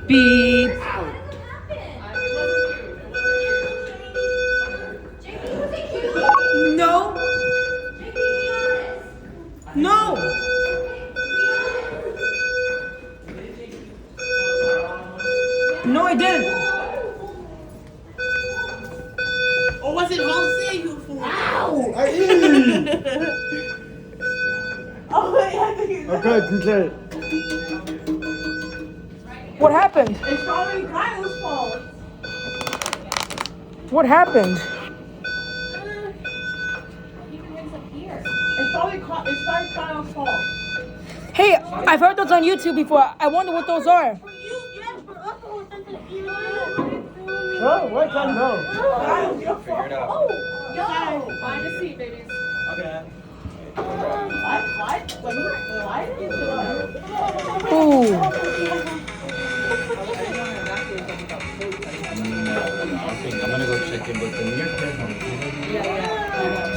Beep. No. No. No, I didn't. Or was it Jose who fooled? Ow! I eat! Oh, wait, I think it's Okay. What happened? It's probably Kyle's fault. What happened? It's probably Kyle's fault. Hey, I've heard those on YouTube before. I wonder what those are. For you, yes, for us, it was something you Oh, what? I know. Kyle's your fault. Figure it out. Oh, yo. Find a seat, babies. Okay. What? Ooh. I think I'm gonna go check in with the New York.